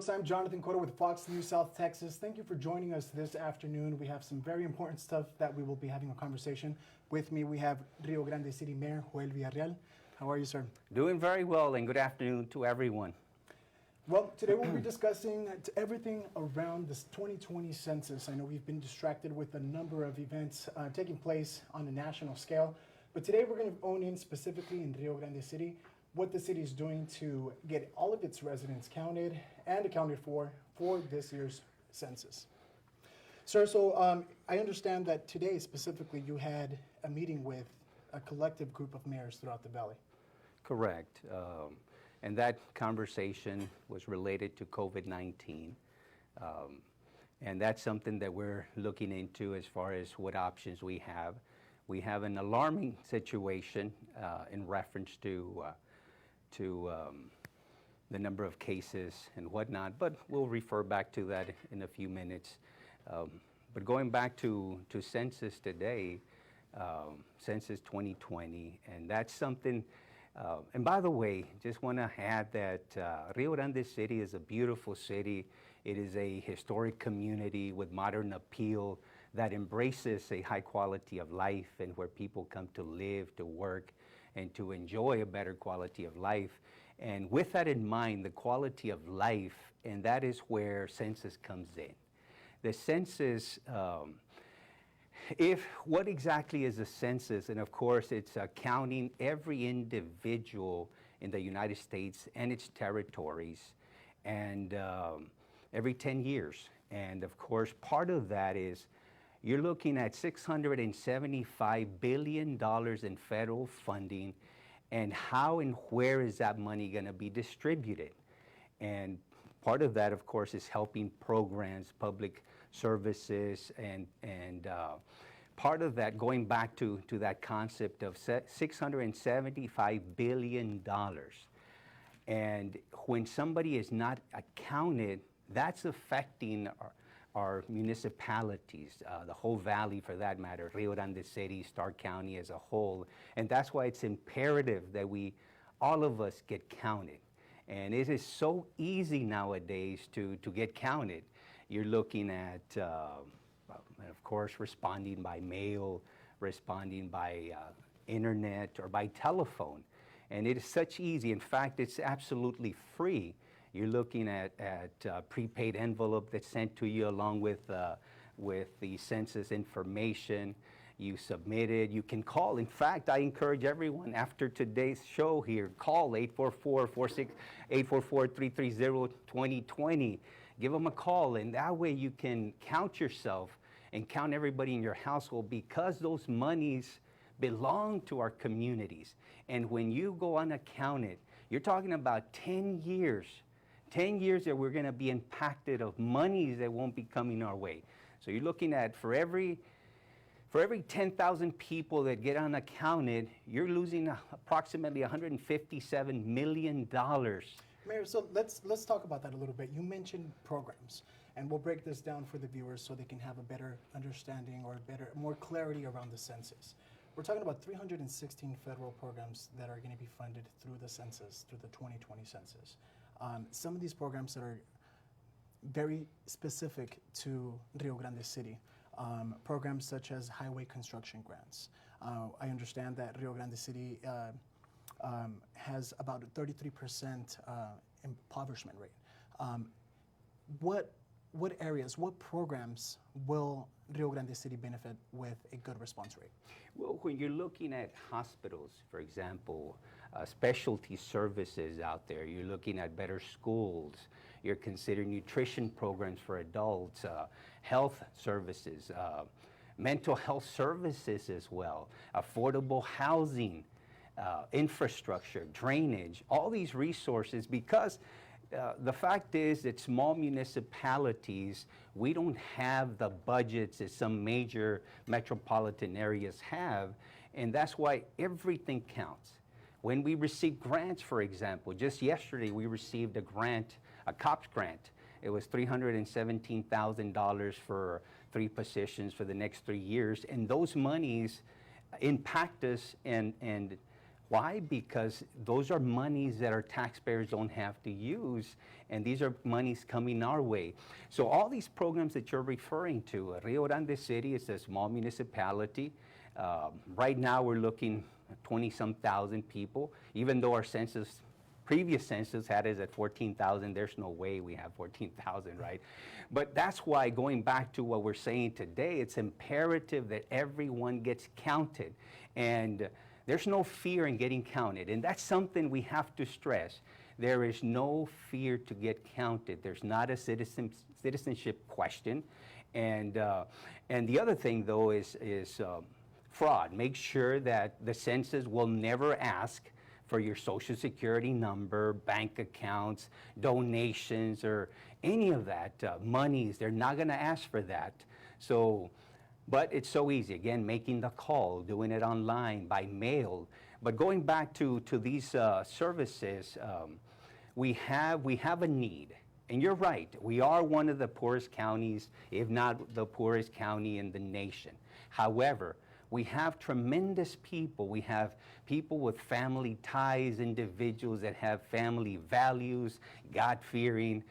folks. I'm Jonathan Cotto with Fox News South Texas. Thank you for joining us this afternoon. We have some very important stuff that we will be having a conversation. With me, we have Rio Grande City Mayor Joel Villarreal. How are you, sir? Doing very well, and good afternoon to everyone. Well, today we'll be discussing everything around this 2020 census. I know we've been distracted with a number of events taking place on a national scale, but today we're going to own in specifically in Rio Grande City what the city is doing to get all of its residents counted and accounted for this year's census. Sir, so I understand that today specifically you had a meeting with a collective group of mayors throughout the valley. Correct. And that conversation was related to COVID-19. And that's something that we're looking into as far as what options we have. We have an alarming situation in reference to the number of cases and whatnot, but we'll refer back to that in a few minutes. But going back to census today, census 2020, and that's something, and by the way, just want to add that Rio Grande City is a beautiful city. It is a historic community with modern appeal that embraces a high quality of life and where people come to live, to work, and to enjoy a better quality of life. And with that in mind, the quality of life, and that is where census comes in. The census, what exactly is a census? And of course, it's counting every individual in the United States and its territories, and every 10 years. And of course, part of that is you're looking at $675 billion in federal funding, and how and where is that money going to be distributed? And part of that, of course, is helping programs, public services, and part of that, going back to that concept of $675 billion. And when somebody is not accounted, that's affecting our municipalities, the whole valley for that matter, Rio Grande City, Stark County as a whole. And that's why it's imperative that all of us get counted. And it is so easy nowadays to get counted. You're looking at, of course, responding by mail, responding by internet, or by telephone. And it is such easy. In fact, it's absolutely free. You're looking at prepaid envelope that's sent to you along with the census information. You submit it. You can call. In fact, I encourage everyone after today's show here, call 844-330-2020. Give them a call, and that way you can count yourself and count everybody in your household, because those monies belong to our communities. And when you go unaccounted, you're talking about 10 years. 10 years that we're going to be impacted of monies that won't be coming our way. So you're looking at for every 10,000 people that get unaccounted, you're losing approximately $157 million. Mayor, so let's talk about that a little bit. You mentioned programs, and we'll break this down for the viewers so they can have a better understanding or more clarity around the census. We're talking about 316 federal programs that are going to be funded through the census, through the 2020 census. Some of these programs that are very specific to Rio Grande City, programs such as highway construction grants. I understand that Rio Grande City has about a 33% impoverishment rate. What areas, what programs will Rio Grande City benefit with a good response rate? Well, when you're looking at hospitals, for example, specialty services out there, you're looking at better schools, you're considering nutrition programs for adults, health services, mental health services as well, affordable housing, infrastructure, drainage, all these resources, because the fact is that small municipalities, we don't have the budgets that some major metropolitan areas have, and that's why everything counts. When we receive grants, for example, just yesterday we received a grant, a COPS grant. It was $317,000 for 3 positions for the next 3 years, and those monies impact us, and Why? Because those are monies that our taxpayers don't have to use, and these are monies coming our way. So all these programs that you're referring to, Rio Grande City is a small municipality. Right now we're looking at 20-some thousand people, even though our previous census had us at 14,000. There's no way we have 14,000, right? But that's why, going back to what we're saying today, it's imperative that everyone gets counted. And there's no fear in getting counted. And that's something we have to stress. There is no fear to get counted. There's not a citizenship question. And the other thing, though, is fraud. Make sure that the census will never ask for your Social Security number, bank accounts, donations, or any of that, monies. They're not going to ask for that. So, but it's so easy. Again, making the call, doing it online, by mail. But going back to these services, we have a need. And you're right, we are one of the poorest counties, if not the poorest county in the nation. However, we have tremendous people. We have people with family ties, individuals that have family values, God-fearing.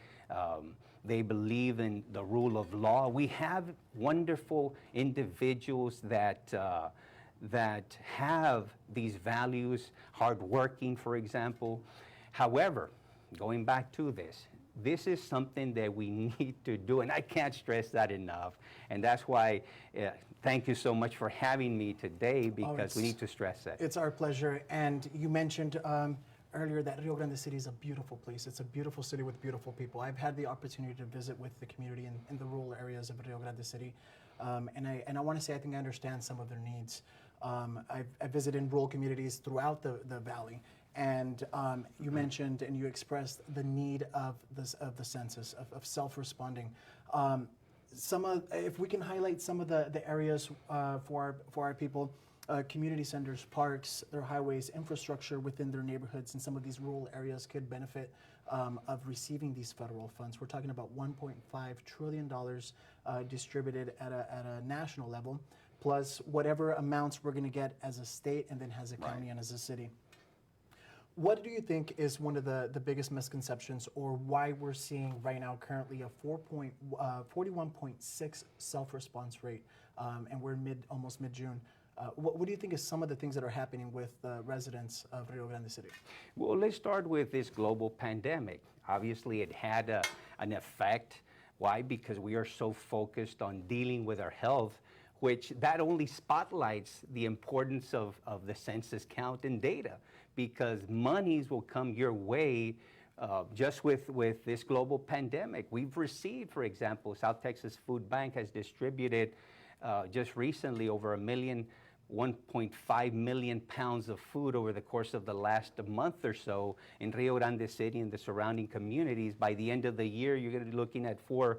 They believe in the rule of law. We have wonderful individuals that have these values, hardworking, for example. However, going back to this is something that we need to do, and I can't stress that enough. And that's why, thank you so much for having me today, because we need to stress that. It's our pleasure. And you mentioned earlier that Rio Grande City is a beautiful place. It's a beautiful city with beautiful people. I've had the opportunity to visit with the community in the rural areas of Rio Grande City. And I want to say I think I understand some of their needs. I've visited rural communities throughout the valley. And you mentioned and you expressed the need of the census, of self-responding. If we can highlight some of the areas for our people, community centers, parks, their highways, infrastructure within their neighborhoods, and some of these rural areas could benefit of receiving these federal funds. We're talking about $1.5 trillion distributed at a national level, plus whatever amounts we're going to get as a state and then as a county and as a city. What do you think is one of the biggest misconceptions, or why we're seeing right now currently a 41.6 self-response rate, and we're almost mid-June? What do you think is some of the things that are happening with residents of Rio Grande City? Well, let's start with this global pandemic. Obviously, it had an effect. Why? Because we are so focused on dealing with our health, which that only spotlights the importance of the census count and data, because monies will come your way just with this global pandemic. We've received, for example, South Texas Food Bank has distributed just recently over 1.5 million pounds of food over the course of the last month or so in Rio Grande City and the surrounding communities. By the end of the year, you're going to be looking at 4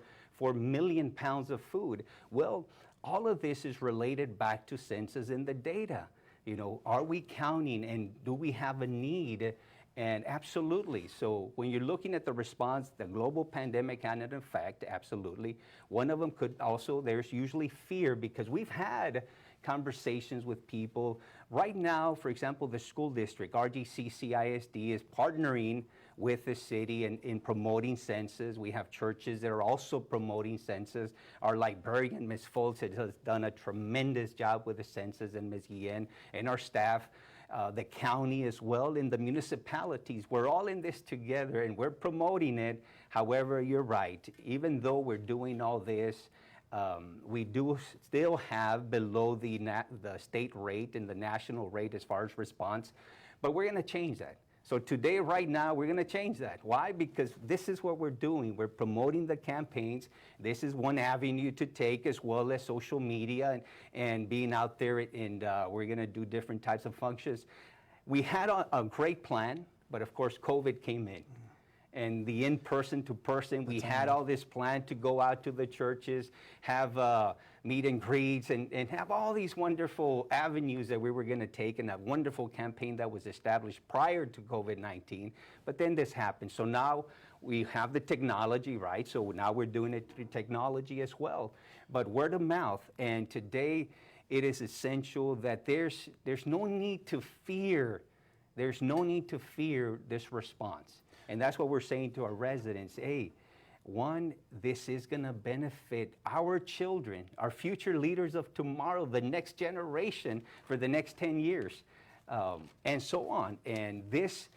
million pounds of food. Well, all of this is related back to census and the data. You know, are we counting, and do we have a need? And absolutely. So when you're looking at the response, the global pandemic had an effect, absolutely. One of them could also, there's usually fear, because we've had conversations with people. Right now, for example, the school district, RGC-CISD, is partnering with the city in promoting census. We have churches that are also promoting census. Our librarian, Ms. Foltz, has done a tremendous job with the census, and Ms. Guillen, and our staff. The county as well, and the municipalities. We're all in this together, and we're promoting it. However, you're right. Even though we're doing all this, we do still have below the state rate and the national rate as far as response, but we're going to change that. So today, right now, we're going to change that. Why? Because this is what we're doing. We're promoting the campaigns. This is one avenue to take, as well as social media and being out there, and we're going to do different types of functions. We had a great plan, but of course, COVID came in. And the in-person to person, we had all this plan to go out to the churches, have meet and greets, and have all these wonderful avenues that we were going to take, and that wonderful campaign that was established prior to COVID-19. But then this happened. So now we have the technology, right? So now we're doing it through technology as well. But word of mouth, and today it is essential that there's no need to fear There's no need to fear this response. And that's what we're saying to our residents. Hey, one, this is going to benefit our children, our future leaders of tomorrow, the next generation for the next 10 years, and so on. And this,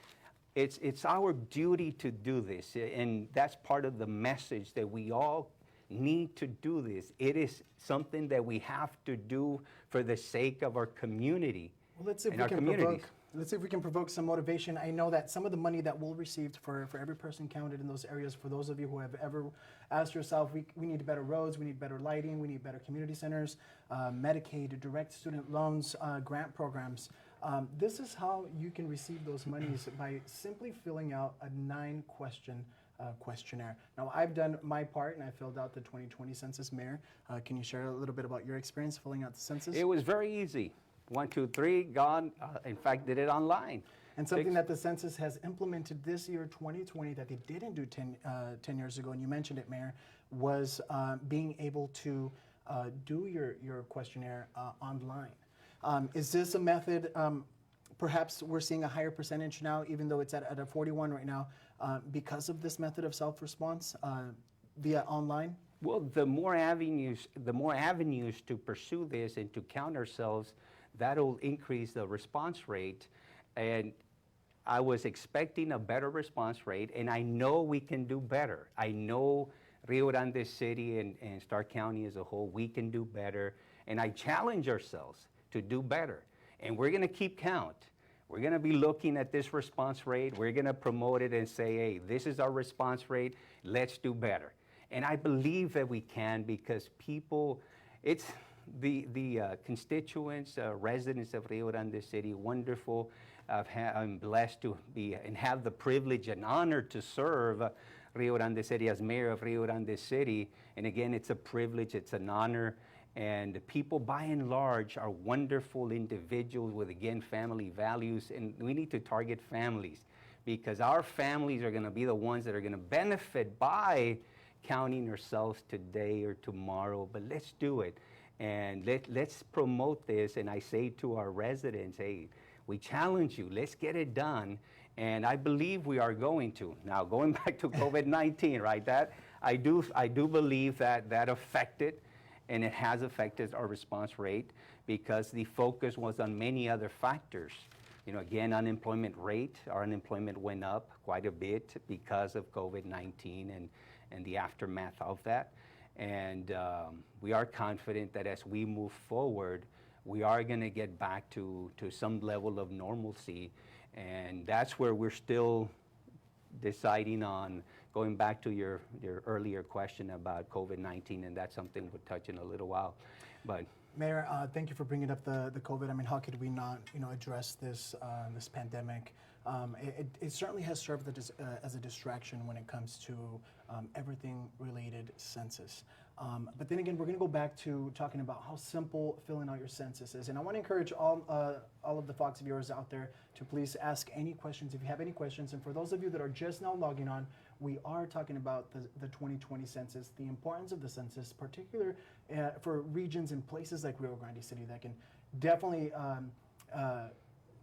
it's our duty to do this. And that's part of the message that we all need to do this. It is something that we have to do for the sake of our community. Well, let's see if and we our can communities. let's see if we can provoke some motivation. I know that some of the money that we'll receive for every person counted in those areas, for those of you who have ever asked yourself, we need better roads, we need better lighting, we need better community centers, Medicaid, direct student loans, grant programs. This is how you can receive those monies by simply filling out a 9-question questionnaire. Now, I've done my part and I filled out the 2020 census. Mayor, can you share a little bit about your experience filling out the census? It was very easy. 1, 2, 3, gone. In fact, did it online. And something that the census has implemented this year, 2020, that they didn't do 10 years ago, and you mentioned it, Mayor, was being able to do your questionnaire online. Is this a method, perhaps we're seeing a higher percentage now, even though it's at a 41 right now, because of this method of self-response via online? Well, the more avenues to pursue this and to count ourselves, that'll increase the response rate. And I was expecting a better response rate, and I know we can do better. I know Rio Grande City and Stark County as a whole, we can do better. And I challenge ourselves to do better. And we're gonna keep count. We're gonna be looking at this response rate. We're gonna promote it and say, hey, this is our response rate, let's do better. And I believe that we can, because people, it's the constituents, residents of Rio Grande City, wonderful. I'm blessed to be and have the privilege and honor to serve Rio Grande City as mayor of Rio Grande City. And again, it's a privilege, it's an honor. And people, by and large, are wonderful individuals with, again, family values. And we need to target families, because our families are going to be the ones that are going to benefit by counting ourselves today or tomorrow. But let's do it. And let's promote this. And I say to our residents, hey, we challenge you. Let's get it done. And I believe we are going to. Now, going back to COVID-19, right? That I do believe that affected. And it has affected our response rate, because the focus was on many other factors. You know, again, unemployment rate, our unemployment went up quite a bit because of COVID-19 and the aftermath of that. And we are confident that as we move forward, we are going to get back to some level of normalcy. And that's where we're still deciding on. Going back to your earlier question about COVID-19, and that's something we'll touch in a little while. But Mayor, thank you for bringing up the COVID. I mean, how could we not, address this this pandemic? It certainly has served as a distraction when it comes to everything related census. But then again, we're going to go back to talking about how simple filling out your census is. And I want to encourage all of the Fox viewers out there to please ask any questions if you have any questions. And for those of you that are just now logging on, we are talking about the 2020 census, the importance of the census, particularly for regions and places like Rio Grande City that can definitely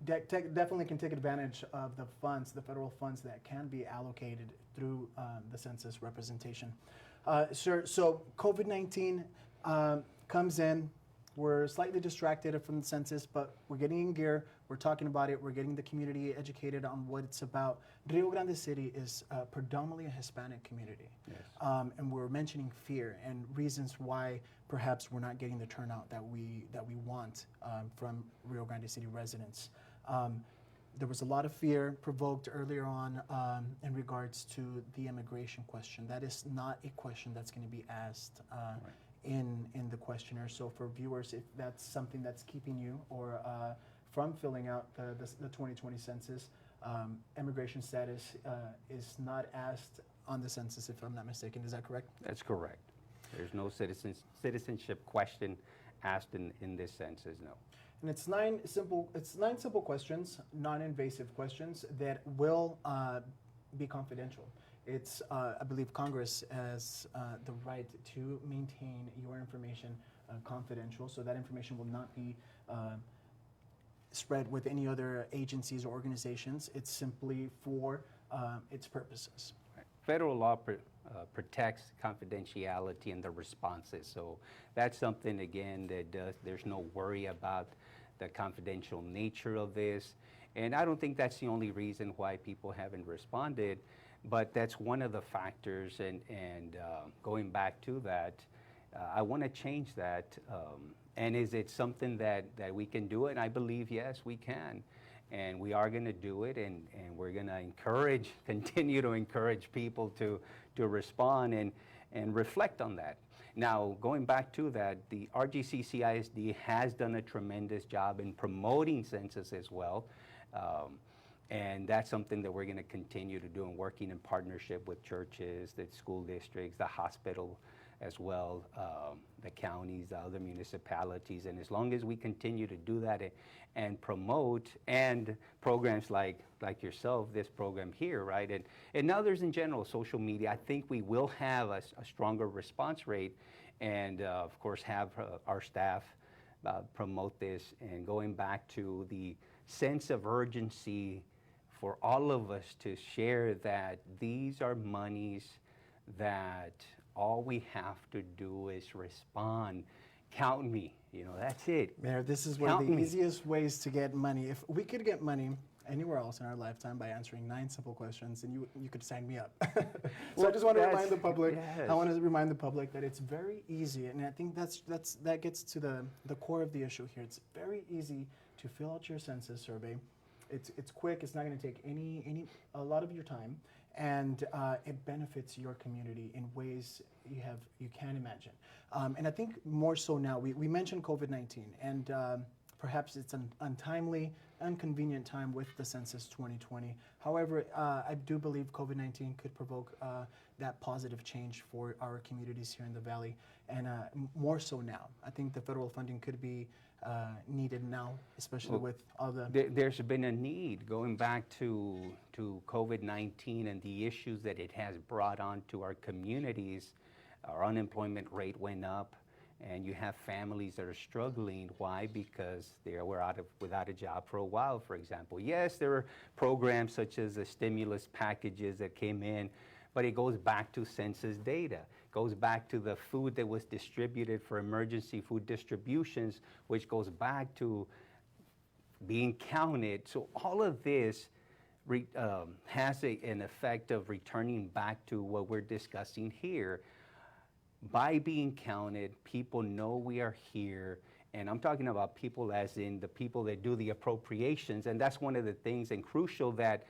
definitely can take advantage of the funds, the federal funds that can be allocated through the census representation. Sir, so COVID-19 comes in. We're slightly distracted from the census, but we're getting in gear. We're talking about it. We're getting the community educated on what it's about. Rio Grande City is predominantly a Hispanic community. Yes. And we're mentioning fear and reasons why perhaps we're not getting the turnout that we want from Rio Grande City residents. There was a lot of fear provoked earlier on in regards to the immigration question. That is not a question that's going to be asked right. in the questionnaire. So for viewers, if that's something that's keeping you or from filling out the 2020 census, immigration status is not asked on the census, if I'm not mistaken. Is that correct? That's correct. There's no citizenship question asked in this census, no. And it's nine simple questions, non-invasive questions that will be confidential. It's, I believe Congress has the right to maintain your information confidential, so that information will not be spread with any other agencies or organizations. It's simply for its purposes. Federal law protects confidentiality in the responses. So that's something, again, that there's no worry about the confidential nature of this. And I don't think that's the only reason why people haven't responded, but that's one of the factors. And going back to that, I want to change that. And is it something that we can do it? And I believe, yes, we can. And we are going to do it, and we're going to continue to encourage people to respond and reflect on that. Now, going back to that, the RGC-CISD has done a tremendous job in promoting census as well. And that's something that we're going to continue to do, and working in partnership with churches, the school districts, the hospital as well, the counties, the other municipalities. And as long as we continue to do that and promote, and programs like yourself, this program here, right, and others in general, social media, I think we will have a stronger response rate, and of course have our staff promote this. And going back to the sense of urgency for all of us to share that these are monies that all we have to do is respond. Count me, that's it. Mayor, this is one of the easiest ways to get money. If we could get money anywhere else in our lifetime by answering 9 simple questions, and you could sign me up. So well, I just want to remind the public, yes. I want to remind the public that it's very easy, and I think that gets to the core of the issue here. It's very easy to fill out your census survey. It's quick, it's not going to take a lot of your time, and it benefits your community in ways you can't imagine. And I think more so now, we mentioned COVID-19, and perhaps it's an untimely, inconvenient time with the Census 2020. However, I do believe COVID-19 could provoke that positive change for our communities here in the Valley, and more so now. I think the federal funding could be needed now, especially with all the... There's been a need, going back to COVID-19 and the issues that it has brought on to our communities. Our unemployment rate went up, and you have families that are struggling. Why? Because they were without a job for a while, for example. Yes, there are programs such as the stimulus packages that came in, but it goes back to census data. Goes back to the food that was distributed for emergency food distributions, which goes back to being counted. So all of this has an effect of returning back to what we're discussing here. By being counted, people know we are here. And I'm talking about people as in the people that do the appropriations. And that's one of the things, and crucial, that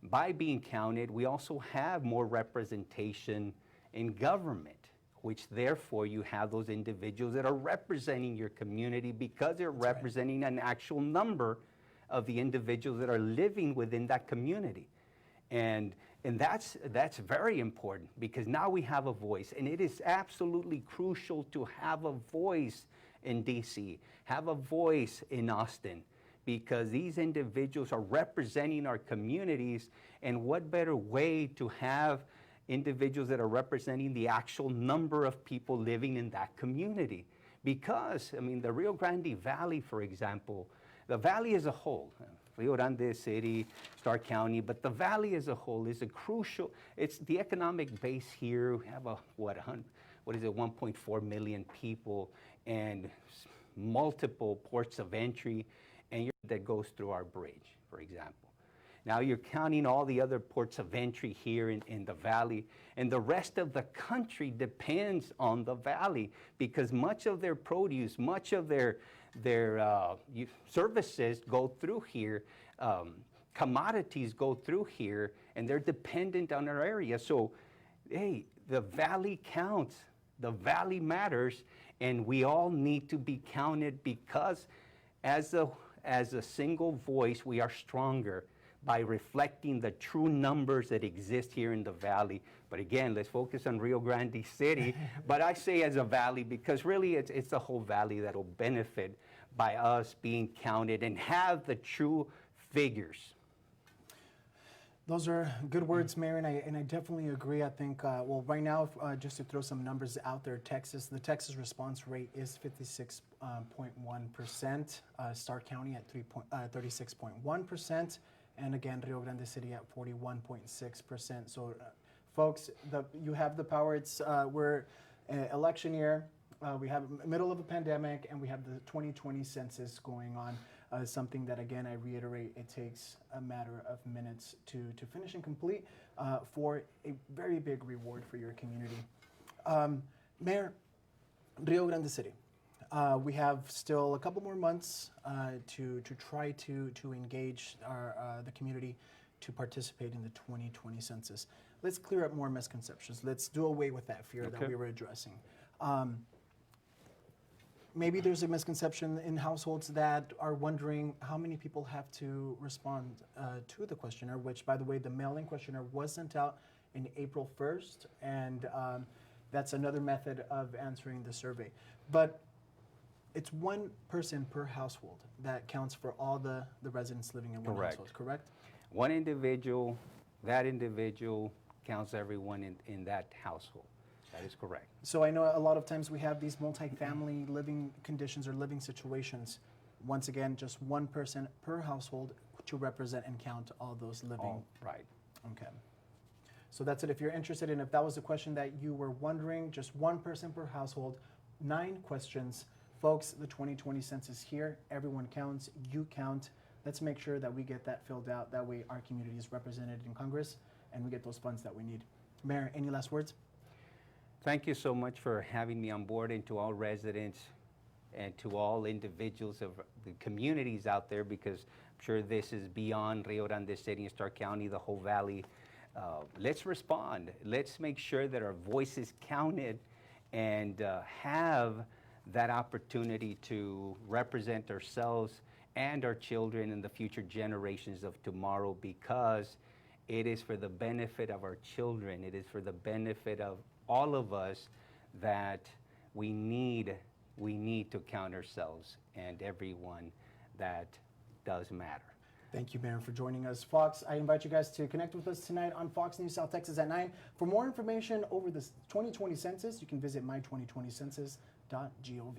by being counted, we also have more representation in government, which therefore you have those individuals that are representing your community because they're representing an actual number of the individuals that are living within that community. And that's very important, because now we have a voice, and it is absolutely crucial to have a voice in DC, have a voice in Austin, because these individuals are representing our communities, and what better way to have individuals that are representing the actual number of people living in that community. Because, I mean, the Rio Grande Valley, for example, the valley as a whole, Rio Grande City, Stark County, but the valley as a whole is a crucial, it's the economic base here. We have 1.4 million people, and multiple ports of entry, and that goes through our bridge, for example. Now you're counting all the other ports of entry here in the valley, and the rest of the country depends on the valley, because much of their produce, much of their services go through here, commodities go through here, and they're dependent on our area. So, hey, the valley counts, the valley matters, and we all need to be counted, because as a single voice, we are stronger by reflecting the true numbers that exist here in the valley. But again, let's focus on Rio Grande City. But I say as a valley, because really it's the whole valley that will benefit by us being counted and have the true figures. Those are good words, Mayor, and I definitely agree. I think, well, right now, just to throw some numbers out there, the Texas response rate is 56.1%, Starr County at 36.1%, and again, Rio Grande City at 41.6%. So, folks, you have the power. We're election year. We have middle of a pandemic, and we have the 2020 census going on. Something that, again, I reiterate, it takes a matter of minutes to finish and complete for a very big reward for your community. Mayor, Rio Grande City, we have still a couple more months to try to engage the community to participate in the 2020 census. Let's clear up more misconceptions. Let's do away with that fear that we were addressing. Maybe there's a misconception in households that are wondering how many people have to respond to the questionnaire, which, by the way, the mail-in questionnaire was sent out in April 1st, and that's another method of answering the survey. But it's one person per household that counts for all the residents living in one household, correct? One individual, that individual counts everyone in that household. That is correct. So I know a lot of times we have these multi-family living conditions or living situations. Once again, just one person per household to represent and count all those living. All right. Okay. So that's it. If you're interested in, if that was the question that you were wondering, just one person per household, 9 questions. Folks, the 2020 census here, everyone counts, you count. Let's make sure that we get that filled out. That way our community is represented in Congress and we get those funds that we need. Mayor, any last words? Thank you so much for having me on board, and to all residents and to all individuals of the communities out there, because I'm sure this is beyond Rio Grande City and Starr County, the whole valley. Let's respond. Let's make sure that our voice is counted and have that opportunity to represent ourselves and our children and the future generations of tomorrow, because it is for the benefit of our children. It is for the benefit of all of us that we need to count ourselves and everyone that does matter. Thank you, Mayor, for joining us. Fox, I invite you guys to connect with us tonight on Fox News South Texas at 9. For more information over the 2020 census, you can visit my2020census.gov.